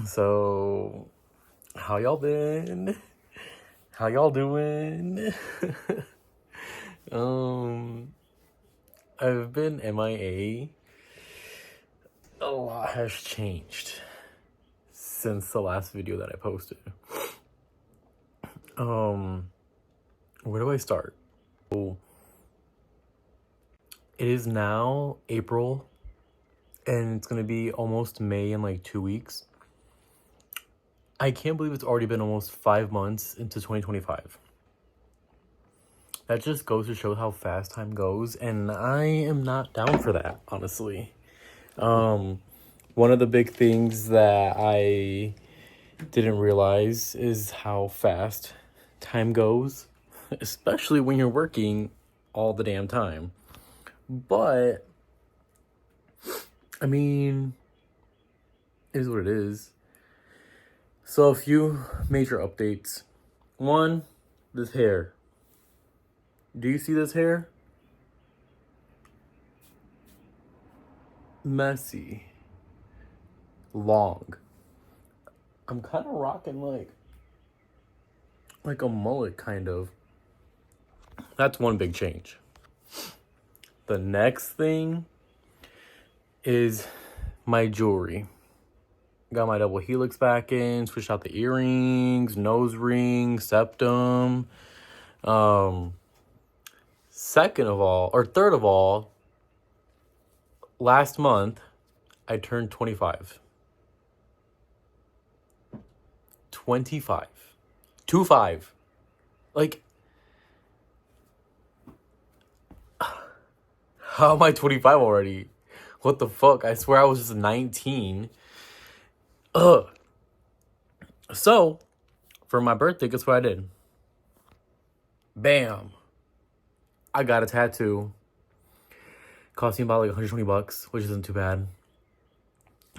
So, how y'all been? How y'all doing? um, I've been MIA. A lot has changed since the last video that I posted. Where do I start? Oh, it is now April, and it's gonna be almost May in like 2 weeks. I can't believe it's already been almost 5 months into 2025. That just goes to show how fast time goes, and I am not down for that, honestly. One of the big things that I didn't realize is how fast time goes, especially when you're working all the damn time. But, I mean, it is what it is. So, a few major updates. One, this hair. Do you see this hair? Messy. Long. I'm kind of rocking like a mullet, kind of. That's one big change. The next thing is my jewelry. Got my double helix back in, switched out the earrings, nose ring, septum. Third of all, last month I turned 25. 25. 25. Like, how am I 25 already? What the fuck? I swear I was just 19. Ugh. So, for my birthday, guess what I did? Bam. I got a tattoo. Cost me about like $120, which isn't too bad.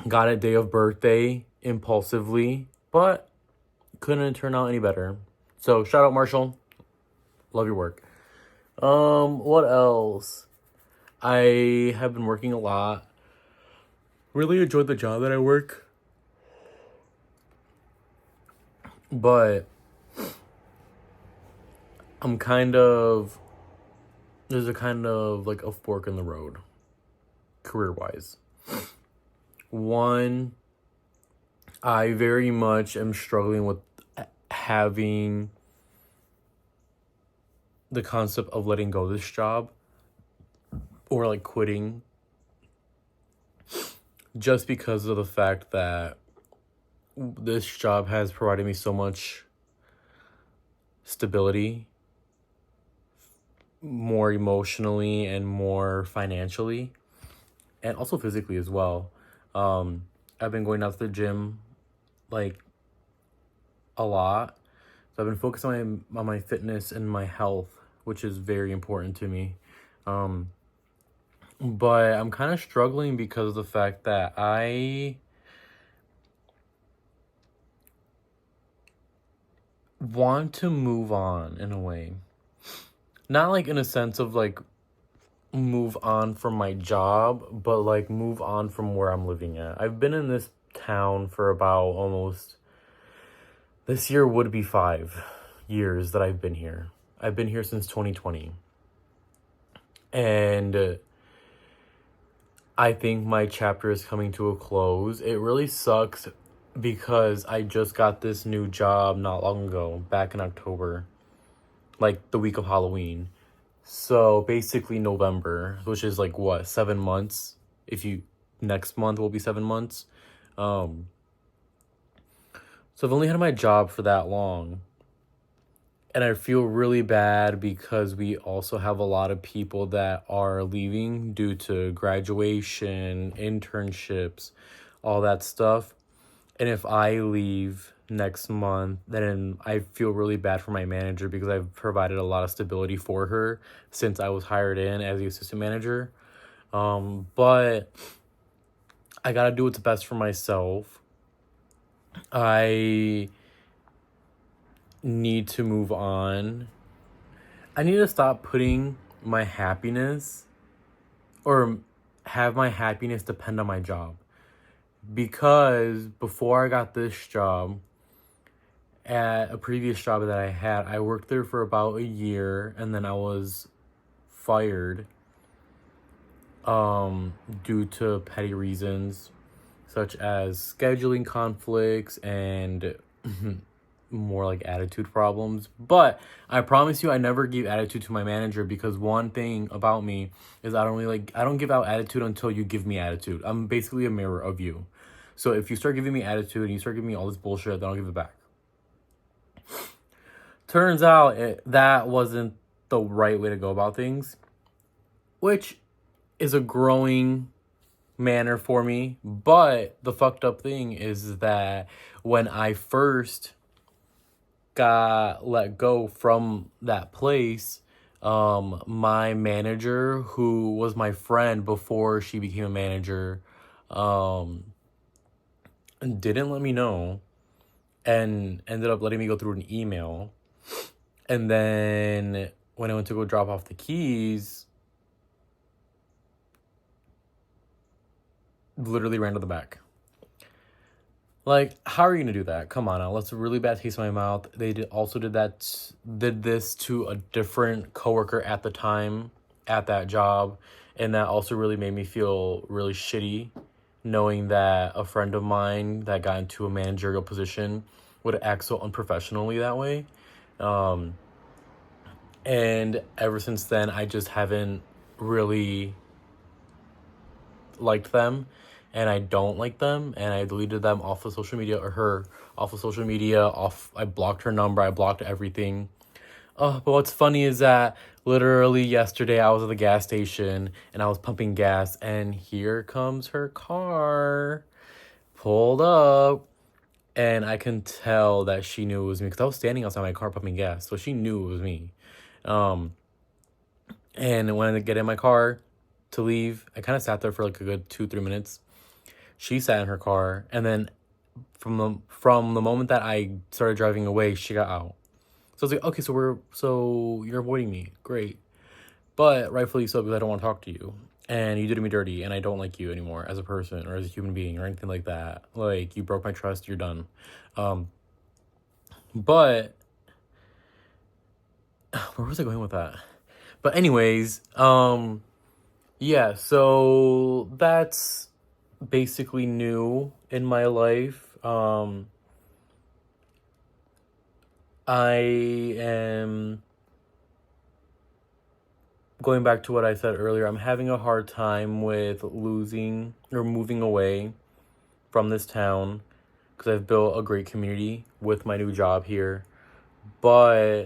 Got it day of birthday, impulsively, but couldn't turn out any better. So, shout out Marshall. Love your work. What else? I have been working a lot. Really enjoyed the job that I work. But there's a kind of like a fork in the road, career-wise. One, I very much am struggling with having the concept of letting go of this job or like quitting, just because of the fact that this job has provided me so much stability, more emotionally and more financially, and also physically as well. I've been going out to the gym like a lot, so I've been focused on my fitness and my health, which is very important to me. But I'm kind of struggling because of the fact that I want to move on in a way. Not like in a sense of like move on from my job, but like move on from where I'm living at. I've been in this town for about this year would be 5 years that I've been here. I've been here since 2020. And I think my chapter is coming to a close. It really sucks because I just got this new job not long ago, back in October, like the week of Halloween. So basically November, which is like what, 7 months? Next month will be 7 months. So I've only had my job for that long. And I feel really bad because we also have a lot of people that are leaving due to graduation, internships, all that stuff. And if I leave next month, then I feel really bad for my manager because I've provided a lot of stability for her since I was hired in as the assistant manager. But I gotta do what's best for myself. I need to move on. I need to stop putting my happiness or have my happiness depend on my job. because before I got this job, at a previous job that I had, I worked there for about a year and then I was fired due to petty reasons such as scheduling conflicts and more like attitude problems. But I promise you I never gave attitude to my manager, because one thing about me is I don't give out attitude until you give me attitude. I'm basically a mirror of you. So if you start giving me attitude and you start giving me all this bullshit, then I'll give it back. Turns out that wasn't the right way to go about things, which is a growing manner for me. But the fucked up thing is that when I first got let go from that place, my manager, who was my friend before she became a manager, didn't let me know and ended up letting me go through an email. And then when I went to go drop off the keys, literally ran to the back. Like, how are you gonna do that? Come on now, that's a really bad taste in my mouth. They did this to a different coworker at the time at that job, and that also really made me feel really shitty, knowing that a friend of mine that got into a managerial position would act so unprofessionally that way. And ever since then, I just haven't really liked them, and I don't like them, and I deleted them off of social media, or her off of social media. I blocked her number, I blocked everything. But what's funny is that literally yesterday I was at the gas station and I was pumping gas, and here comes her car pulled up, and I can tell that she knew it was me because I was standing outside my car pumping gas, so she knew it was me. And when I get in my car to leave, I kind of sat there for like a good 2-3 minutes. She sat in her car, and then from the moment that I started driving away, she got out. So I was like, okay, so you're avoiding me, great, but rightfully so, because I don't want to talk to you, and you did me dirty, and I don't like you anymore as a person or as a human being or anything like that. Like, you broke my trust, you're done. But where was I going with that? But anyways, yeah, so that's basically new in my life. I am going back to what I said earlier. I'm having a hard time with losing or moving away from this town because I've built a great community with my new job here, but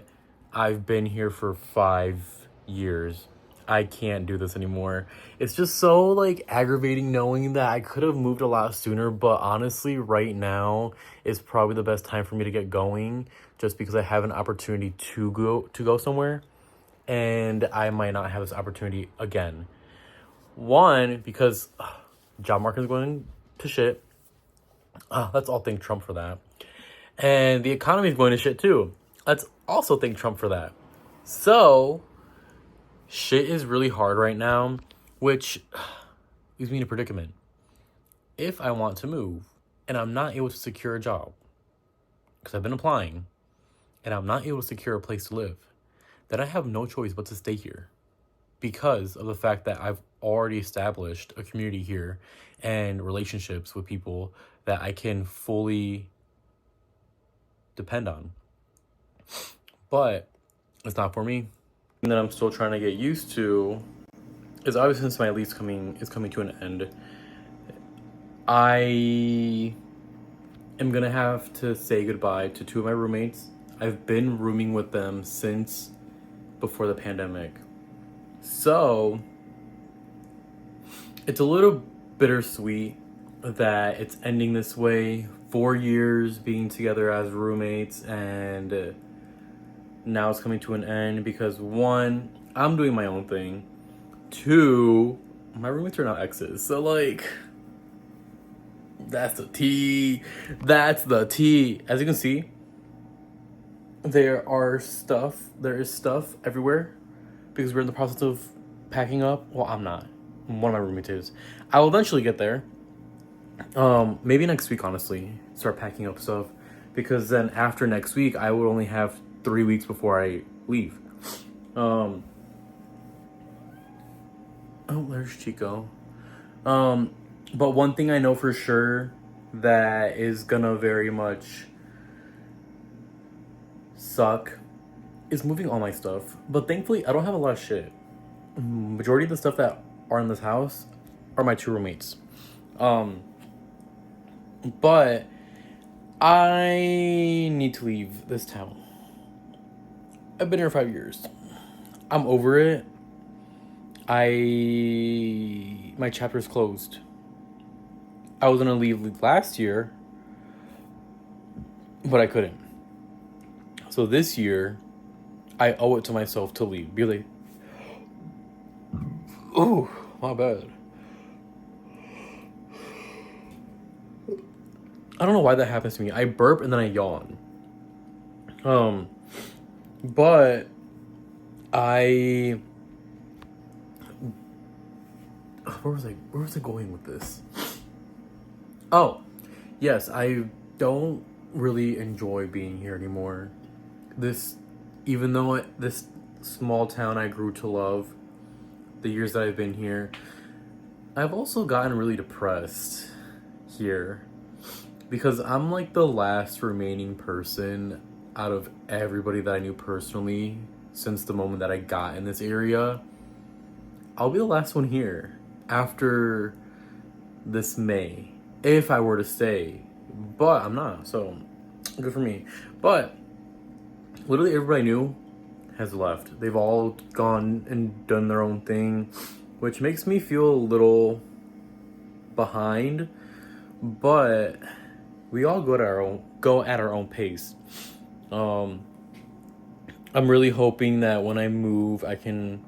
I've been here for 5 years. I can't do this anymore. It's just so like aggravating knowing that I could have moved a lot sooner, but honestly right now is probably the best time for me to get going, just because I have an opportunity to go somewhere, and I might not have this opportunity again. One, because job market is going to shit. Let's all thank Trump for that. And the economy is going to shit too. Let's also thank Trump for that. So shit is really hard right now, which leaves me in a predicament. If I want to move and I'm not able to secure a job, because I've been applying, and I'm not able to secure a place to live, then I have no choice but to stay here, because of the fact that I've already established a community here and relationships with people that I can fully depend on. But it's not for me. And that I'm still trying to get used to is, obviously, since my lease is coming to an end, I am gonna have to say goodbye to 2 of my roommates. I've been rooming with them since before the pandemic. So it's a little bittersweet that it's ending this way. 4 years being together as roommates, and now it's coming to an end because, one, I'm doing my own thing. 2, my roommates are now exes. So like, that's the tea. That's the tea. As you can see, there is stuff everywhere because we're in the process of packing up. Well, I'm not. One of my roommates is. I will eventually get there. Maybe next week, honestly, start packing up stuff, because then after next week, I would only have 3 weeks before I leave. Um, oh, there's Chico. But one thing I know for sure that is gonna very much suck is moving all my stuff. But thankfully, I don't have a lot of shit. Majority of the stuff that are in this house are my two roommates. Um, but I need to leave this town. I've been here 5 years. I'm over it. My chapter's closed. I was gonna leave last year, but I couldn't. So this year, I owe it to myself to leave. Be like, oh, my bad. I don't know why that happens to me. I burp and then I yawn. But I where was I going with this? Oh, yes, I don't really enjoy being here anymore. Even though this small town I grew to love, the years that I've been here, I've also gotten really depressed here, because I'm like the last remaining person out of everybody that I knew personally since the moment that I got in this area. I'll be the last one here after this May, if I were to stay. But I'm not, so good for me. But literally everybody I knew has left. They've all gone and done their own thing, which makes me feel a little behind. But we all go at our own pace. I'm really hoping that when I move, so I'm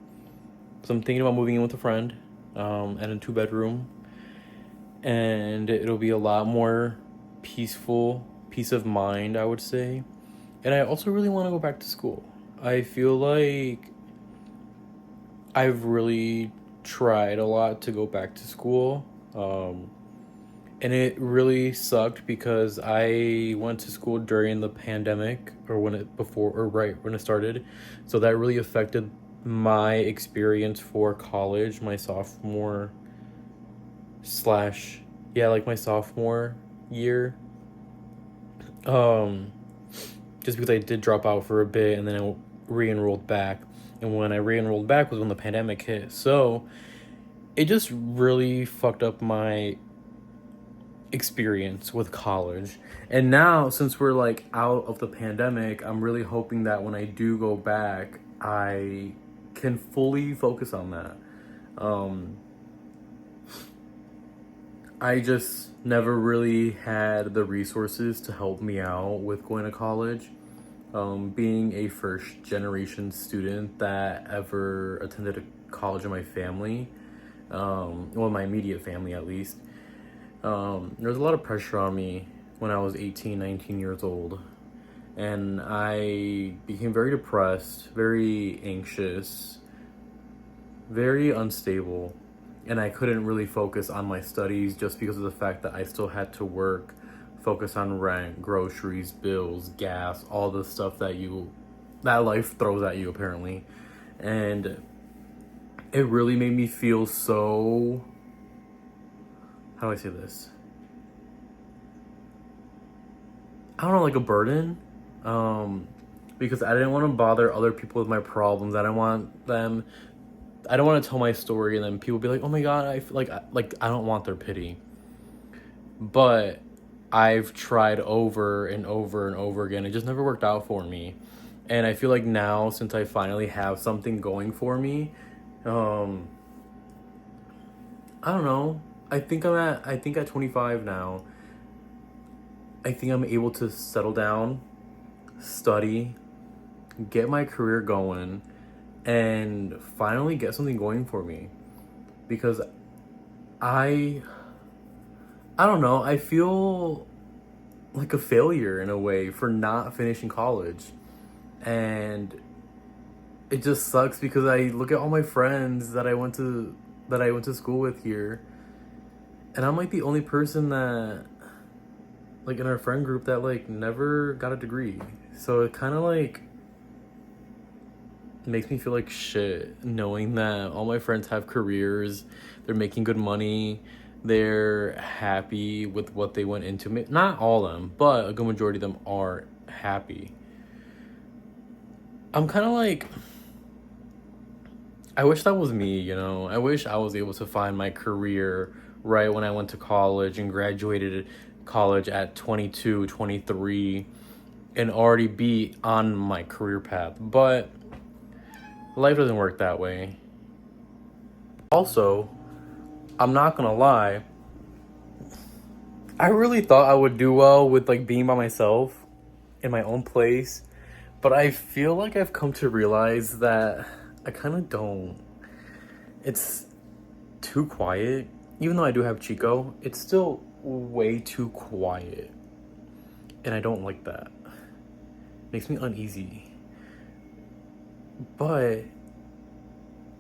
thinking about moving in with a friend, and a 2-bedroom, and it'll be a lot more peaceful, peace of mind, I would say. And I also really want to go back to school. I feel like I've really tried a lot to go back to school. And it really sucked because I went to school during the pandemic, or right when it started. So that really affected my experience for college, my sophomore my sophomore year. Just because I did drop out for a bit and then I re-enrolled back. And when I re-enrolled back was when the pandemic hit. So it just really fucked up my experience with college. And now, since we're like out of the pandemic, I'm really hoping that when I do go back, I can fully focus on that. I just never really had the resources to help me out with going to college. Being a first generation student that ever attended a college in my family, my immediate family at least, there was a lot of pressure on me when I was 18, 19 years old. And I became very depressed, very anxious, very unstable. And I couldn't really focus on my studies just because of the fact that I still had to work, focus on rent, groceries, bills, gas, all the stuff that life throws at you, apparently. And it really made me feel so, how do I say this? I don't know, like a burden. Because I didn't want to bother other people with my problems. I don't want to tell my story and then people be like, oh my God, I feel like I don't want their pity. But I've tried over and over and over again. It just never worked out for me. And I feel like now, since I finally have something going for me, I don't know. I think at 25 now, I think I'm able to settle down, study, get my career going, and finally get something going for me. Because I don't know, I feel like a failure in a way for not finishing college. And it just sucks because I look at all my friends that I went to school with here, And I'm like the only person that, like, in our friend group that like never got a degree. So it kind of like makes me feel like shit knowing that all my friends have careers, they're making good money, they're happy with what they went into. Not all of them, but a good majority of them are happy. I'm kind of like, I wish that was me, you know? I wish I was able to find my career right when I went to college and graduated college at 22, 23, and already be on my career path. But life doesn't work that way. Also, I'm not gonna lie, I really thought I would do well with like being by myself in my own place, but I feel like I've come to realize that I kind of don't. It's too quiet. Even though I do have Chico, it's still way too quiet. And I don't like that. Makes me uneasy. But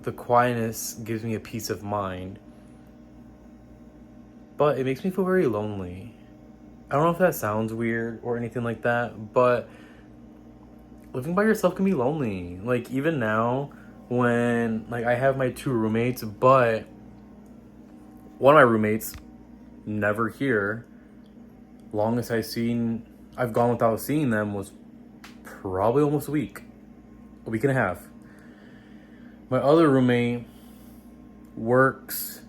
the quietness gives me a peace of mind. But it makes me feel very lonely. I don't know if that sounds weird or anything like that, but living by yourself can be lonely. Like even now when like I have my two roommates, but one of my roommates never here. Longest I've gone without seeing them was probably almost a week and a half. My other roommate works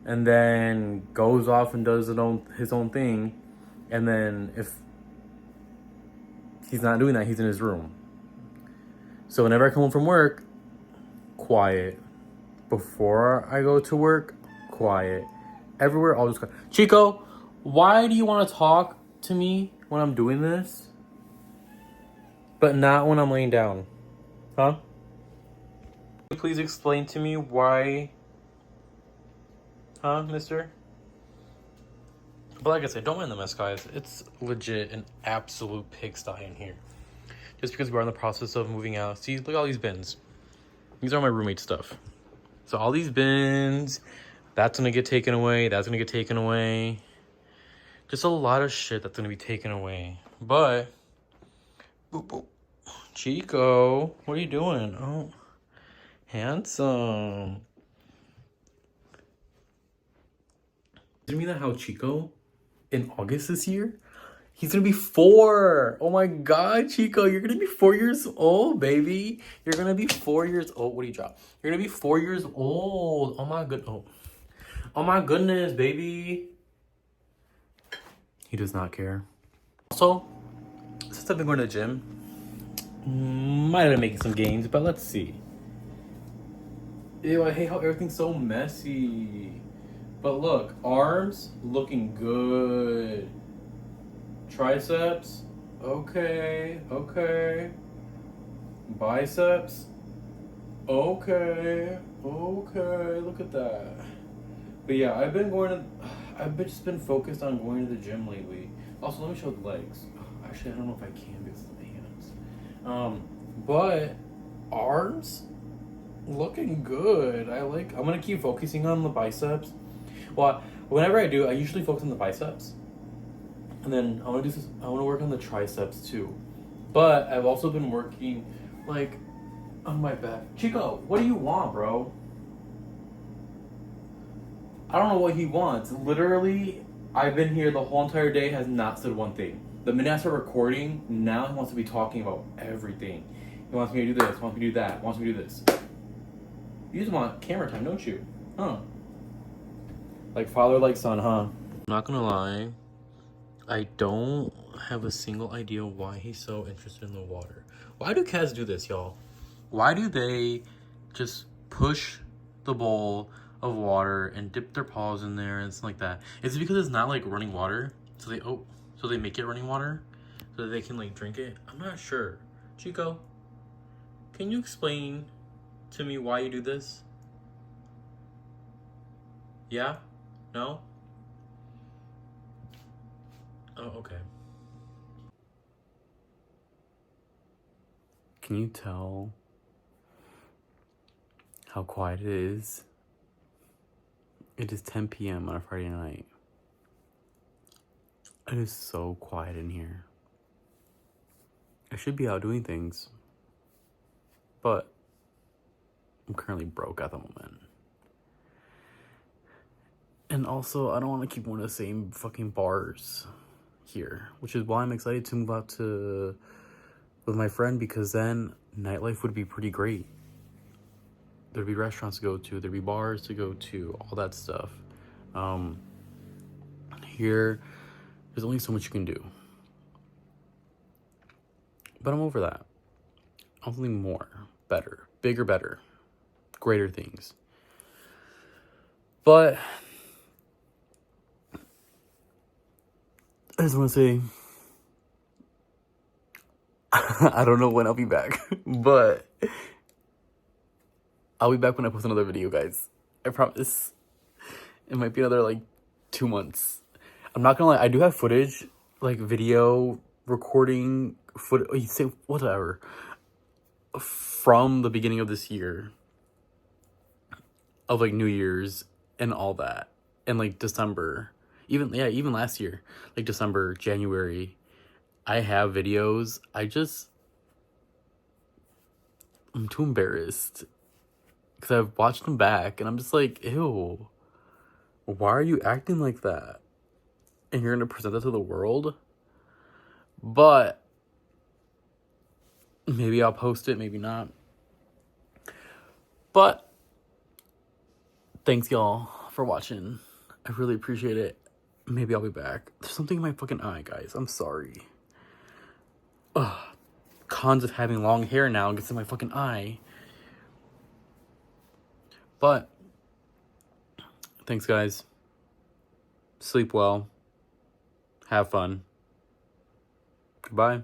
and then goes off and does his own thing, and then if he's not doing that, he's in his room. So whenever I come home from work, quiet. Before I go to work, quiet. Everywhere, I'll just go, Chico, why do you want to talk to me when I'm doing this? But not when I'm laying down. Huh? Can you please explain to me why? Huh, mister? But like I said, don't mind the mess, guys. It's legit an absolute pigsty in here. Just because we're in the process of moving out. See, look at all these bins. These are my roommate stuff. So all these bins, that's gonna get taken away. That's gonna get taken away. Just a lot of shit that's gonna be taken away. But, boop, boop. Chico, what are you doing? Oh, handsome. Did you mean that how Chico, in August this year, he's gonna be 4. Oh my God, Chico, you're gonna be 4 years old, baby. You're gonna be 4 years old. What do you drop? You're gonna be 4 years old. Oh my good. Oh my goodness, baby. He does not care. Also, since I've been going to the gym, might have been making some gains, but let's see. Ew, I hate how everything's so messy. But look, arms looking good. Triceps, okay. Biceps, okay. Look at that. But yeah, I've just been focused on going to the gym lately. Also, let me show the legs. Actually, I don't know if I can because of the hands. But arms looking good. I'm gonna keep focusing on the biceps. Well, whenever I do, I usually focus on the biceps. And then I want to work on the triceps too. But I've also been working like on my back. Chico, what do you want, bro? I don't know what he wants. Literally, I've been here the whole entire day, has not said one thing. The minute I start recording, now he wants to be talking about everything. He wants me to do this, wants me to do that, wants me to do this. You just want camera time, don't you? Huh? Like father, like son, huh? I'm not gonna lie. I don't have a single idea why he's so interested in the water. Why do cats do this, y'all? Why do they just push the bowl of water and dip their paws in there and stuff like that? Is it because it's not like running water? So they make it running water so that they can like drink it? I'm not sure. Chico, can you explain to me why you do this? Yeah? No? Oh, okay. Can you tell how quiet it is It is 10 p.m. on a Friday night. It is so quiet in here. I should be out doing things, but I'm currently broke at the moment. And also, I don't want to keep one of the same fucking bars here, which is why I'm excited to move out with my friend, because then nightlife would be pretty great. There'd be restaurants to go to, there'd be bars to go to, all that stuff. Here, there's only so much you can do. But I'm over that. I'm something more, better, bigger, better, greater things. But I just want to say, I don't know when I'll be back, but I'll be back when I post another video, guys. I promise. It might be another, 2 months. I'm not gonna lie, I do have footage, video recording whatever, from the beginning of this year, of, New Year's and all that, and, December. Even last year, December, January, I have videos. I'm too embarrassed. Because I've watched them back, and I'm just like, ew. Why are you acting like that? And you're going to present that to the world? But maybe I'll post it, maybe not. But thanks, y'all, for watching. I really appreciate it. Maybe I'll be back. There's something in my fucking eye, guys. I'm sorry. Ugh. Cons of having long hair now gets in my fucking eye. But thanks, guys. Sleep well. Have fun. Goodbye.